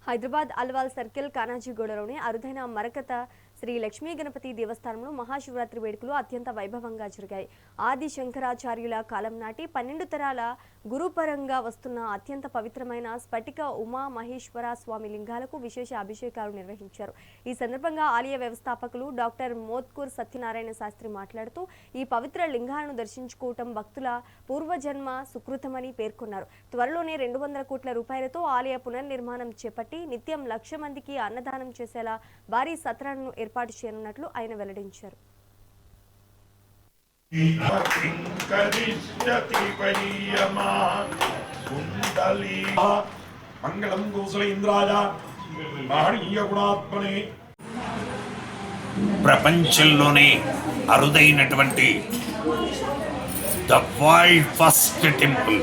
Hyderabad Alwal circle కానాజీగూడలోని అరుదైన మరకత శ్రీ లక్ష్మీ గణపతి దేవస్థానంలో మహాశివరాత్రి వేడుకలు అత్యంత వైభవంగా జరిగాయి. ఆది శంకరాచార్యుల కాలం నాటి 12 తరాల గురుపరంగా వస్తున్న అత్యంత పవిత్రమైన స్ఫటిక ఉమా మహేశ్వర స్వామి లింగాలకు విశేష అభిషేకాలు నిర్వహించారు. ఈ సందర్భంగా ఆలయ వ్యవస్థాపకులు డాక్టర్ మోత్కూర్ సత్యనారాయణ శాస్త్రి మాట్లాడుతూ ఈ పవిత్ర లింగాలను దర్శించుకోవటం భక్తుల పూర్వజన్మ సుకృతమని పేర్కొన్నారు. త్వరలోనే 200 కోట్ల రూపాయలతో ఆలయ పునర్నిర్మాణం చేపట్టి నిత్యం 1,00,000 మందికి అన్నదానం చేసేలా భారీ సత్రాలను ఏర్పాటు చేయనున్నట్లు ఆయన వెల్లడించారు. ప్రపంచంలోనే అరుదైనటువంటి the world first temple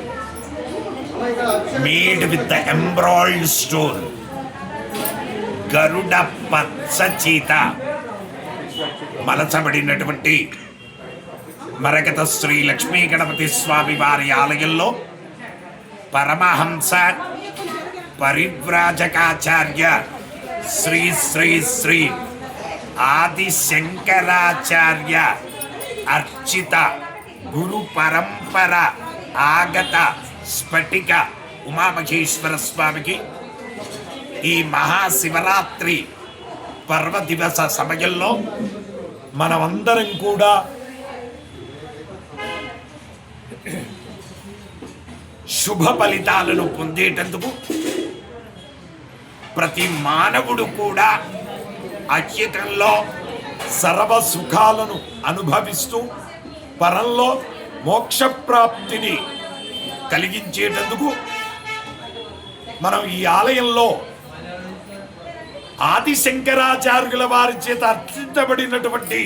made with the emerald stone గరుడ పచ్చ చీత మలచబడినటువంటి మరకత శ్రీ లక్ష్మీ గణపతి స్వామి వారి ఆలయంలో పరమహంస పరివ్రాజకాచార్య శ్రీ శ్రీ శ్రీ ఆది శంకరాచార్య అర్చిత గురు పరంపర ఆగత స్ఫటిక ఉమామహేశ్వర స్వామికి ఈ మహాశివరాత్రి పర్వదివస సమయంలో మనమందరం కూడా శుభ ఫలితాలను పొందేటందుకు ప్రతి మానవుడు కూడా అత్యతంలో సర్వ సుఖాలను అనుభవిస్తూ పరంలో మోక్షప్రాప్తిని కలిగించేటందుకు మనం ఈ ఆలయంలో ఆది శంకరాచార్యుల వారి చేత అర్చించబడినటువంటి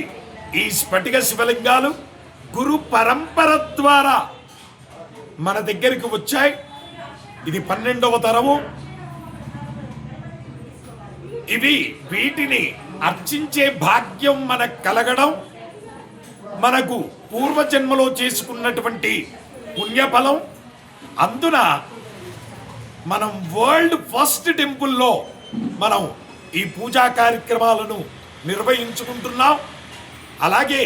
ఈ స్ఫటిక శివలింగాలు గురు పరంపర ద్వారా మన దగ్గరికి వచ్చాయి. ఇది 12వ తరము. వీటిని అర్చించే భాగ్యం మనకు కలగడం మనకు పూర్వజన్మలో చేసుకున్నటువంటి పుణ్యఫలం. అందున మనం వరల్డ్ ఫస్ట్ టెంపుల్లో మనం ఈ పూజా కార్యక్రమాలను నిర్వహించుకుంటున్నాం. అలాగే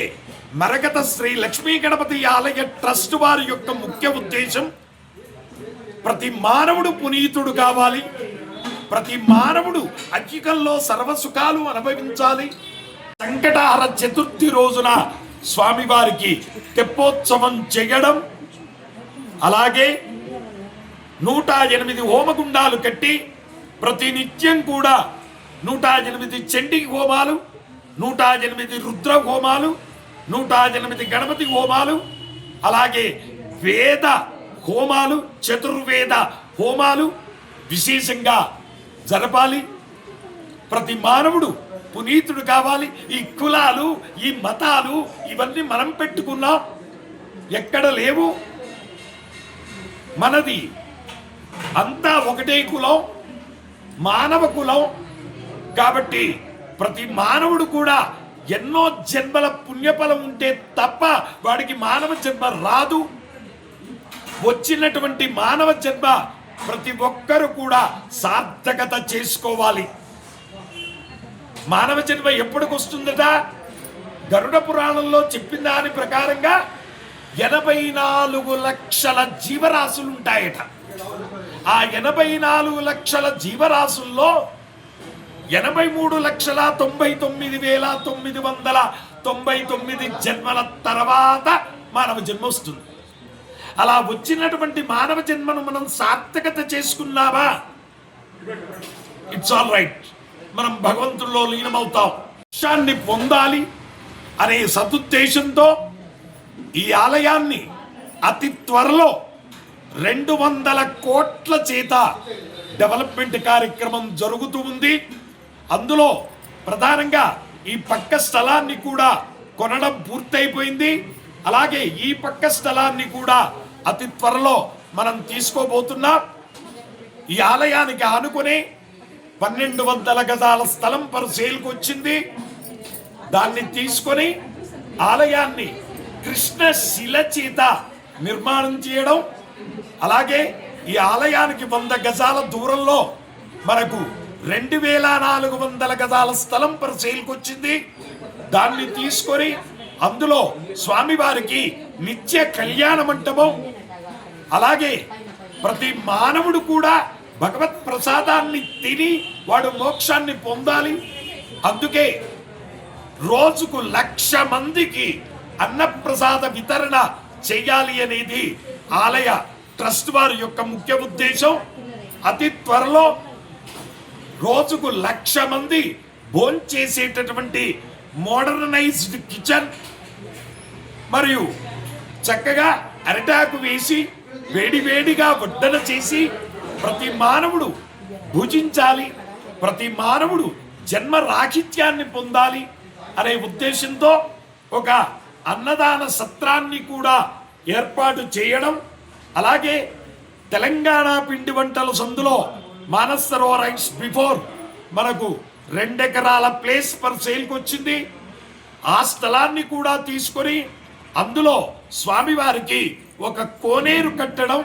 మరకత శ్రీ లక్ష్మీ గణపతి ఆలయ ట్రస్ట్ వారి యొక్క ముఖ్య ఉద్దేశం ప్రతి మానవుడు పునీతుడు కావాలి, ప్రతి మానవుడు అత్యకంలో సర్వసుఖాలు అనుభవించాలి. సంకటహర చతుర్థి రోజున స్వామివారికి తెప్పోత్సవం చేయడం, అలాగే 108 హోమగుండాలు కట్టి ప్రతినిత్యం కూడా 108 చండీ హోమాలు, 108 రుద్ర హోమాలు, 108 గణపతి హోమాలు, అలాగే వేద హోమాలు, చతుర్వేద హోమాలు విశేషంగా జరపాలి. ప్రతి మానవుడు పునీతుడు కావాలి. ఈ కులాలు, ఈ మతాలు ఇవన్నీ మనం పెట్టుకున్నాం, ఎక్కడ లేవు. మనది అంతా ఒకటే కులం, మానవ కులం. కాబట్టి ప్రతి మానవుడు కూడా ఎన్నో జన్మల పుణ్యఫలం ఉంటే తప్ప వాడికి మానవ జన్మ రాదు. వచ్చినటువంటి మానవ జన్మ ప్రతి ఒక్కరు కూడా సార్థకత చేసుకోవాలి. మానవ జన్మ ఎప్పటికి వస్తుందట? గరుడ పురాణంలో చెప్పిన దాని ప్రకారంగా 84 లక్షల జీవరాశులు ఉంటాయట. ఆ 84 లక్షల జీవరాశుల్లో 83,99,999 జన్మల తర్వాత మానవ జన్మ వస్తుంది. అలా వచ్చినటువంటి మానవ జన్మను మనం సార్థకత చేసుకున్నామా, ఇట్స్ ఆల్ రైట్, మనం భగవంతుల్లో లీనమవుతాం. మోక్షాన్ని పొందాలి అనే సదుద్దేశంతో ఈ ఆలయాన్ని అతి త్వరలో 200 కోట్ల చేత డెవలప్మెంట్ కార్యక్రమం జరుగుతూ ఉంది. అందులో ప్రధానంగా ఈ పక్క స్థలాన్ని కూడా కొనడం పూర్తయిపోయింది. అలాగే ఈ పక్క స్థలాన్ని కూడా అతి త్వరలో మనం తీసుకోబోతున్నాం. ఈ ఆలయానికి ఆనుకునే 1200 గజాల స్థలం సేల్కి వచ్చింది. దాన్ని తీసుకొని ఆలయాన్ని కృష్ణ శిల చేత నిర్మాణం చేయడం, అలాగే ఈ ఆలయానికి 100 గజాల దూరంలో మనకు 2400 గజాల స్థలం పరిశీలికి వచ్చింది. దాన్ని తీసుకొని అందులో స్వామివారికి నిత్య కళ్యాణ మంటపం, అలాగే ప్రతి మానవుడు కూడా భగవత్ ప్రసాదాన్ని తిని వాడు మోక్షాన్ని పొందాలి. అందుకే రోజుకు 1,00,000 మందికి అన్నప్రసాద వితరణ చేయాలి అనేది ఆలయ ట్రస్ట్ వారి యొక్క ముఖ్య ఉద్దేశం. అతి త్వరలో రోజుకు 1,00,000 మంది భోంచేసేటటువంటి మోడర్నైజ్డ్ కిచెన్ మరియు చక్కగా అరిటాకు వేసి వేడివేడిగా వడ్డన చేసి ప్రతి మానవుడు భుజించాలి, ప్రతి మానవుడు జన్మ రాహిత్యాన్ని పొందాలి అనే ఉద్దేశంతో ఒక అన్నదాన సత్రాన్ని కూడా ఏర్పాటు చేయడం. అలాగే తెలంగాణ పిండి వంటల సందులో మానస్ సరోవర్ రైట్స్ బిఫోర్ మనకు 2 ఎకరాల ప్లేస్ పర్ సేల్కి వచ్చింది. ఆ స్థలాన్ని కూడా తీసుకొని అందులో స్వామివారికి ఒక కోనేరు కట్టడం,